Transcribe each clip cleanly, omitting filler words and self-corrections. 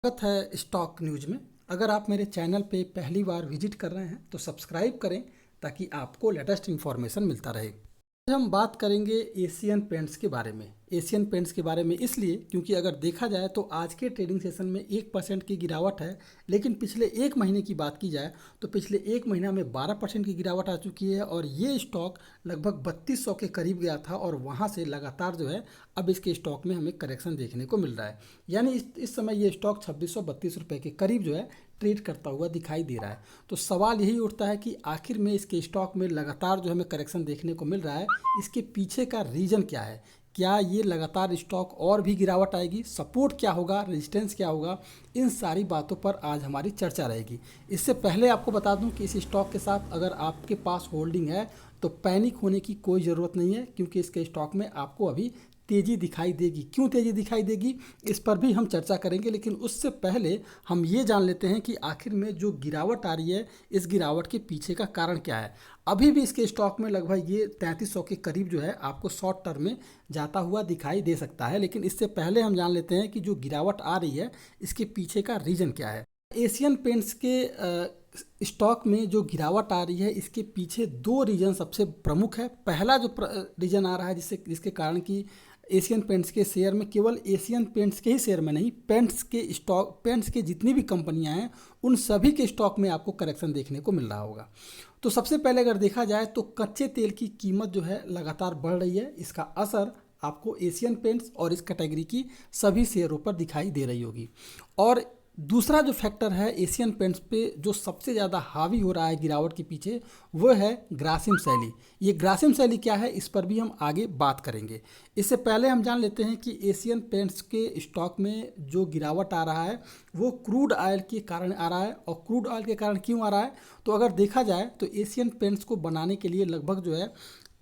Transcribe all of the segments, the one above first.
स्वागत है stock news में। अगर आप मेरे चैनल पे पहली बार विजिट कर रहे हैं तो सब्सक्राइब करें ताकि आपको लेटेस्ट इन्फॉर्मेशन मिलता रहे। आज हम बात करेंगे एशियन पेंट्स के बारे में। एशियन पेंट्स के बारे में इसलिए क्योंकि अगर देखा जाए तो आज के ट्रेडिंग सेशन में 1% की गिरावट है, लेकिन पिछले एक महीने की बात की जाए तो पिछले एक महीना में 12% की गिरावट आ चुकी है और ये स्टॉक लगभग 3200 के करीब गया था और वहाँ से लगातार जो है अब इसके स्टॉक में हमें करेक्शन देखने को मिल रहा है। यानी इस समय ये स्टॉक 2632 रुपये के करीब जो है ट्रेड करता हुआ दिखाई दे रहा है। तो सवाल यही उठता है कि आखिर में इसके स्टॉक में लगातार जो हमें करेक्शन देखने को मिल रहा है, इसके पीछे का रीज़न क्या है? क्या ये लगातार स्टॉक और भी गिरावट आएगी? सपोर्ट क्या होगा, रेजिस्टेंस क्या होगा? इन सारी बातों पर आज हमारी चर्चा रहेगी। इससे पहले आपको बता दूं कि इस स्टॉक के साथ अगर आपके पास होल्डिंग है तो पैनिक होने की कोई ज़रूरत नहीं है, क्योंकि इसके स्टॉक में आपको अभी तेज़ी दिखाई देगी। क्यों तेज़ी दिखाई देगी, इस पर भी हम चर्चा करेंगे, लेकिन उससे पहले हम ये जान लेते हैं कि आखिर में जो गिरावट आ रही है, इस गिरावट के पीछे का कारण क्या है। अभी भी इसके स्टॉक में लगभग ये 3300 के करीब जो है आपको शॉर्ट टर्म में जाता हुआ दिखाई दे सकता है, लेकिन इससे पहले हम जान लेते हैं कि जो गिरावट आ रही है इसके पीछे का रीज़न क्या है। एशियन पेंट्स के स्टॉक में जो गिरावट आ रही है इसके पीछे दो रीज़न सबसे प्रमुख है। पहला जो रीज़न आ रहा है जिसके कारण कि एशियन पेंट्स के शेयर में, केवल एशियन पेंट्स के ही शेयर में नहीं, पेंट्स के जितनी भी कंपनियां हैं उन सभी के स्टॉक में आपको करेक्शन देखने को मिल रहा होगा। तो सबसे पहले अगर देखा जाए तो कच्चे तेल की कीमत जो है लगातार बढ़ रही है। इसका असर आपको एशियन पेंट्स और इस कैटेगरी की सभी शेयरों पर दिखाई दे रही होगी। और दूसरा जो फैक्टर है एशियन पेंट्स पे जो सबसे ज़्यादा हावी हो रहा है गिरावट के पीछे, वो है ग्रासिम शैली। ये ग्रासिम शैली क्या है, इस पर भी हम आगे बात करेंगे। इससे पहले हम जान लेते हैं कि एशियन पेंट्स के स्टॉक में जो गिरावट आ रहा है वो क्रूड ऑयल के कारण आ रहा है। और क्रूड ऑयल के कारण क्यों आ रहा है, तो अगर देखा जाए तो एशियन पेंट्स को बनाने के लिए लगभग जो है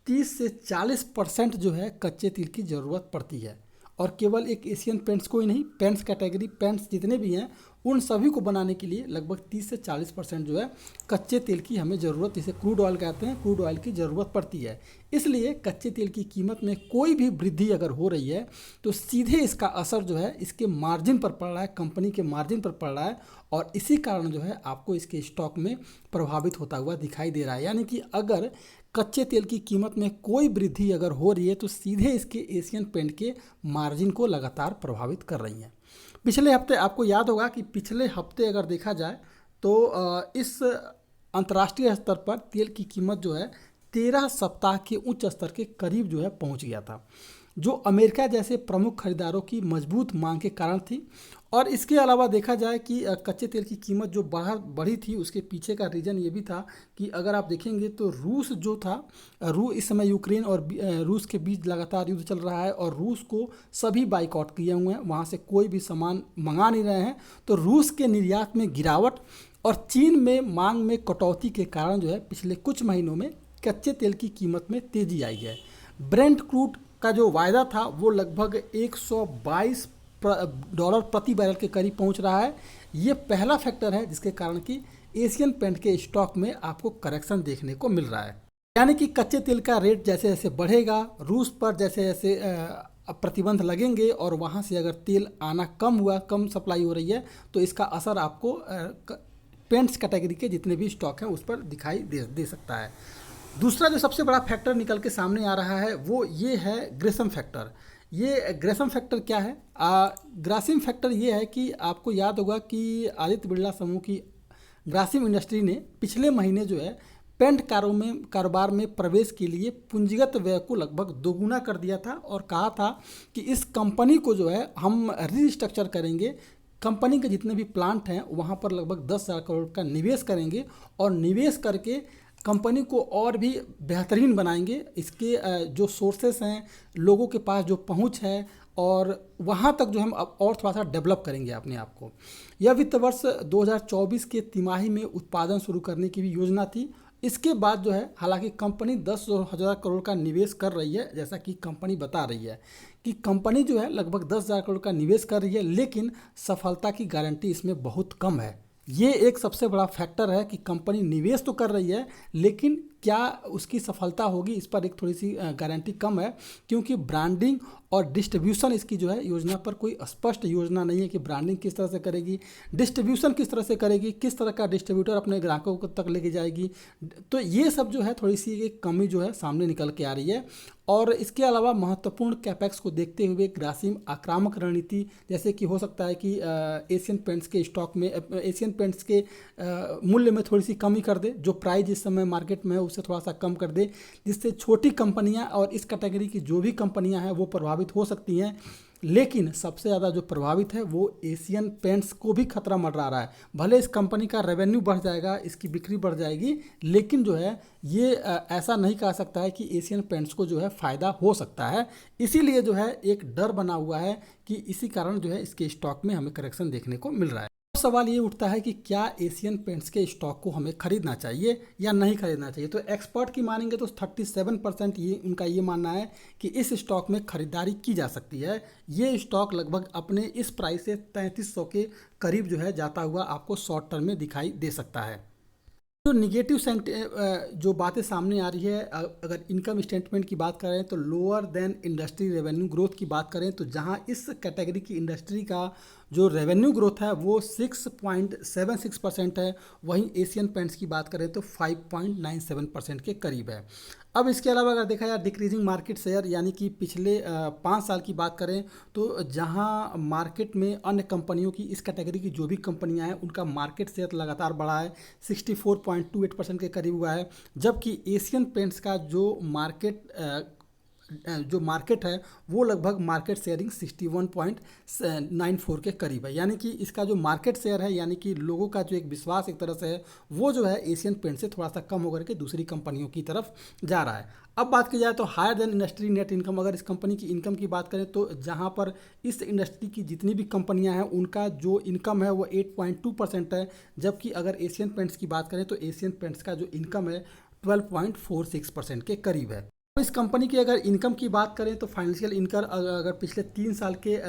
30 से 40% जो है कच्चे तेल की ज़रूरत पड़ती है। और केवल एक एशियन पेंट्स को ही नहीं, पेंट्स कैटेगरी पेंट्स जितने भी हैं उन सभी को बनाने के लिए लगभग 30 से 40% जो है कच्चे तेल की हमें ज़रूरत, जिसे क्रूड ऑयल कहते हैं, क्रूड ऑयल की ज़रूरत पड़ती है। इसलिए कच्चे तेल की कीमत में कोई भी वृद्धि अगर हो रही है तो सीधे इसका असर जो है इसके मार्जिन पर पड़ रहा है, कंपनी के मार्जिन पर पड़ रहा है। और इसी कारण जो है आपको इसके स्टॉक में प्रभावित होता हुआ दिखाई दे रहा है। यानी कि अगर कच्चे तेल की कीमत में कोई वृद्धि अगर हो रही है तो सीधे इसके एशियन पेंट के मार्जिन को लगातार प्रभावित कर रही हैं। पिछले हफ्ते आपको याद होगा कि पिछले हफ्ते अगर देखा जाए तो इस अंतर्राष्ट्रीय स्तर पर तेल की कीमत जो है 13 सप्ताह के उच्च स्तर के करीब जो है पहुंच गया था, जो अमेरिका जैसे प्रमुख खरीदारों की मजबूत मांग के कारण थी। और इसके अलावा देखा जाए कि कच्चे तेल की कीमत जो बढ़ी थी उसके पीछे का रीज़न ये भी था कि अगर आप देखेंगे तो रूस जो था, इस समय यूक्रेन और रूस के बीच लगातार युद्ध चल रहा है और रूस को सभी बाइकआउट किए हुए हैं, वहाँ से कोई भी सामान मंगा नहीं रहे हैं। तो रूस के निर्यात में गिरावट और चीन में मांग में कटौती के कारण जो है पिछले कुछ महीनों में कच्चे तेल की कीमत में तेज़ी आई है। ब्रेंट क्रूड का जो वायदा था वो लगभग $122 प्रति बैरल के करीब पहुंच रहा है। ये पहला फैक्टर है जिसके कारण कि एशियन पेंट के स्टॉक में आपको करेक्शन देखने को मिल रहा है। यानी कि कच्चे तेल का रेट जैसे जैसे बढ़ेगा, रूस पर जैसे जैसे प्रतिबंध लगेंगे और वहाँ से अगर तेल आना कम सप्लाई हो रही है तो इसका असर आपको पेंट्स कैटेगरी के जितने भी स्टॉक हैं उस पर दिखाई दे सकता है। दूसरा जो सबसे बड़ा फैक्टर निकल के सामने आ रहा है वो ये है ग्रेसम फैक्टर। ये ग्रेसम फैक्टर क्या है? ग्रासिम फैक्टर ये है कि आपको याद होगा कि आदित्य बिरला समूह की ग्रासिम इंडस्ट्री ने पिछले महीने जो है पेंट कारोबार में प्रवेश के लिए पूंजीगत व्यय को लगभग दोगुना कर दिया था और कहा था कि इस कंपनी को जो है हम रीस्ट्रक्चर करेंगे, कंपनी के जितने भी प्लांट हैं वहाँ पर लगभग 10,000 करोड़ का निवेश करेंगे और निवेश करके कंपनी को और भी बेहतरीन बनाएंगे। इसके जो सोर्सेस हैं, लोगों के पास जो पहुंच है, और वहां तक जो हम अब और थोड़ा सा डेवलप करेंगे अपने आप को। यह वित्त वर्ष 2024 के तिमाही में उत्पादन शुरू करने की भी योजना थी। इसके बाद जो है हालांकि कंपनी 10,000 करोड़ का निवेश कर रही है, जैसा कि कंपनी बता रही है कि कंपनी जो है लगभग 10,000 करोड़ का निवेश कर रही है, लेकिन सफलता की गारंटी इसमें बहुत कम है। ये एक सबसे बड़ा फैक्टर है कि कंपनी निवेश तो कर रही है लेकिन क्या उसकी सफलता होगी इस पर एक थोड़ी सी गारंटी कम है, क्योंकि ब्रांडिंग और डिस्ट्रीब्यूशन इसकी जो है योजना पर कोई स्पष्ट योजना नहीं है कि ब्रांडिंग किस तरह से करेगी, डिस्ट्रीब्यूशन किस तरह से करेगी, किस तरह का डिस्ट्रीब्यूटर अपने ग्राहकों तक लेके जाएगी। तो ये सब जो है थोड़ी सी एक कमी जो है सामने निकल के आ रही है। और इसके अलावा महत्वपूर्ण कैपेक्स को देखते हुए ग्रासिम आक्रामक रणनीति, जैसे कि हो सकता है कि एशियन पेंट्स के स्टॉक में एशियन पेंट्स के मूल्य में थोड़ी सी कमी कर दे, जो प्राइस इस समय मार्केट में है उससे थोड़ा सा कम कर दे, जिससे छोटी कंपनियां और इस कैटेगरी की जो भी कंपनियां हैं वो प्रभावित हो सकती हैं। लेकिन सबसे ज़्यादा जो प्रभावित है वो एशियन पेंट्स को भी खतरा मंडरा रहा है। भले इस कंपनी का रेवेन्यू बढ़ जाएगा, इसकी बिक्री बढ़ जाएगी, लेकिन जो है ये ऐसा नहीं कहा सकता है कि एशियन पेंट्स को जो है फ़ायदा हो सकता है। इसीलिए जो है एक डर बना हुआ है कि इसी कारण जो है इसके स्टॉक में हमें करेक्शन देखने को मिल रहा है। सवाल ये उठता है कि क्या एशियन पेंट्स के स्टॉक को हमें खरीदना चाहिए या नहीं खरीदना चाहिए। तो एक्सपर्ट की मानेंगे तो 37% ये उनका ये मानना है कि इस स्टॉक में खरीदारी की जा सकती है। ये स्टॉक लगभग अपने इस प्राइस से 3300 के करीब जो है जाता हुआ आपको शॉर्ट टर्म में दिखाई दे सकता है। जो निगेटिव जो बातें सामने आ रही है, अगर इनकम स्टेटमेंट की बात करें तो lower than industry revenue growth की बात करें तो जहां इस कैटेगरी की इंडस्ट्री का जो रेवेन्यू ग्रोथ है वो 6.76% है, वहीं एशियन पेंट्स की बात करें तो 5.97% के करीब है। अब इसके अलावा अगर देखा जाए डिक्रीजिंग मार्केट शेयर, यानी कि पिछले 5 साल की बात करें तो जहां मार्केट में अन्य कंपनियों की इस कैटेगरी की जो भी कंपनियां हैं उनका मार्केट शेयर लगातार बढ़ा है, 64.28% के करीब हुआ है, जबकि एशियन पेंट्स का जो मार्केट है वो लगभग मार्केट शेयरिंग 61.94 के करीब है। यानी कि इसका जो मार्केट शेयर है, यानी कि लोगों का जो एक विश्वास एक तरह से है, वो जो है एशियन पेंट से थोड़ा सा कम होकर के दूसरी कंपनियों की तरफ जा रहा है। अब बात की जाए तो higher than industry net income, अगर इस कंपनी की इनकम की बात करें तो जहां पर इस इंडस्ट्री की जितनी भी कंपनियां हैं उनका जो इनकम है वो 8.2% है, जबकि अगर एशियन पेंट्स की बात करें तो एशियन पेंट्स का जो इनकम है 12.46% के करीब है। इस कंपनी की अगर इनकम की बात करें तो फाइनेंशियल इनकम अगर पिछले 3 साल के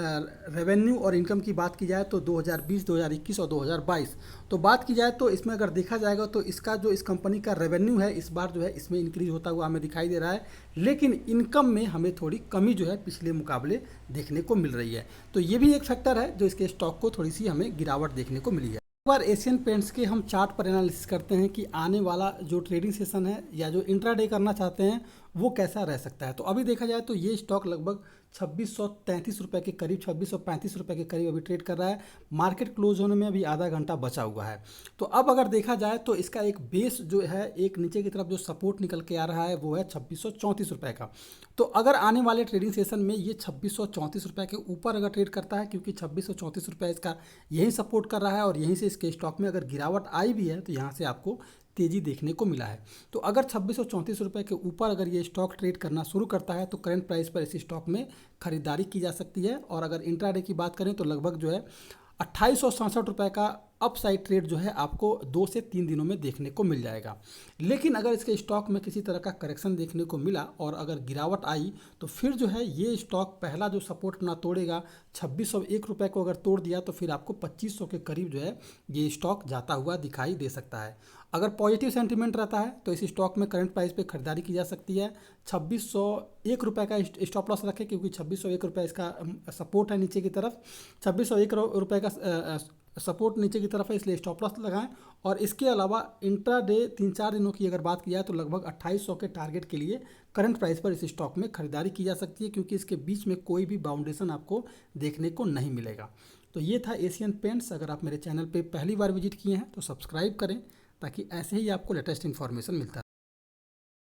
रेवेन्यू और इनकम की बात की जाए तो 2020, 2021 और 2022 तो बात की जाए तो इसमें अगर देखा जाएगा तो इसका जो इस कंपनी का रेवेन्यू है इस बार जो है इसमें इंक्रीज होता हुआ हमें दिखाई दे रहा है, लेकिन इनकम में हमें थोड़ी कमी जो है पिछले मुकाबले देखने को मिल रही है। तो ये भी एक फैक्टर है जो इसके स्टॉक को थोड़ी सी हमें गिरावट देखने को मिली है। एक बार एशियन पेंट्स के हम चार्ट पर एनालिसिस करते हैं कि आने वाला जो ट्रेडिंग सेशन है या जो इंट्राडे करना चाहते हैं वो कैसा रह सकता है। तो अभी देखा जाए तो ये स्टॉक लगभग 2633 रुपये के करीब, 2635 रुपये के करीब अभी ट्रेड कर रहा है। मार्केट क्लोज होने में अभी आधा घंटा बचा हुआ है। तो अब अगर देखा जाए तो इसका एक बेस जो है, एक नीचे की तरफ जो सपोर्ट निकल के आ रहा है वो है 2634 रुपये का। तो अगर आने वाले ट्रेडिंग सेशन में ये 2634 रुपये के ऊपर अगर ट्रेड करता है, क्योंकि 2634 रुपये इसका यही सपोर्ट कर रहा है और यहीं से इसके स्टॉक में अगर गिरावट आई भी है तो यहाँ से आपको तेजी देखने को मिला है। तो अगर 2634 रुपये के ऊपर अगर ये स्टॉक ट्रेड करना शुरू करता है तो करंट प्राइस पर इस स्टॉक में खरीदारी की जा सकती है। और अगर इंट्राडे की बात करें तो लगभग जो है 2867 रुपये का अपसाइड ट्रेड जो है आपको 2 से 3 दिनों में देखने को मिल जाएगा। लेकिन अगर इसके स्टॉक में किसी तरह का करेक्शन देखने को मिला और अगर गिरावट आई तो फिर जो है ये स्टॉक पहला जो सपोर्ट ना तोड़ेगा, 2601 रुपये को अगर तोड़ दिया तो फिर आपको 2500 के करीब जो है ये स्टॉक जाता हुआ दिखाई दे सकता है। अगर पॉजिटिव सेंटीमेंट रहता है तो इस स्टॉक में करंट प्राइस पे खरीदारी की जा सकती है। 2601 रुपये का स्टॉप लॉस रखें, क्योंकि 2601 रुपये इसका सपोर्ट है नीचे की तरफ, 2601 रुपये का सपोर्ट नीचे की तरफ है, इसलिए स्टॉप लॉस लगाएं। और इसके अलावा इंट्राडे 3-4 दिनों की अगर बात की जाए तो लगभग 2800 के टारगेट के लिए करंट प्राइस पर इस स्टॉक में खरीदारी की जा सकती है, क्योंकि इसके बीच में कोई भी बाउंडेशन आपको देखने को नहीं मिलेगा। तो ये था एशियन पेंट्स। अगर आप मेरे चैनल पे पहली बार विजिट किए हैं तो सब्सक्राइब करें ताकि ऐसे ही आपको लेटेस्ट इन्फॉर्मेशन मिलता रहे।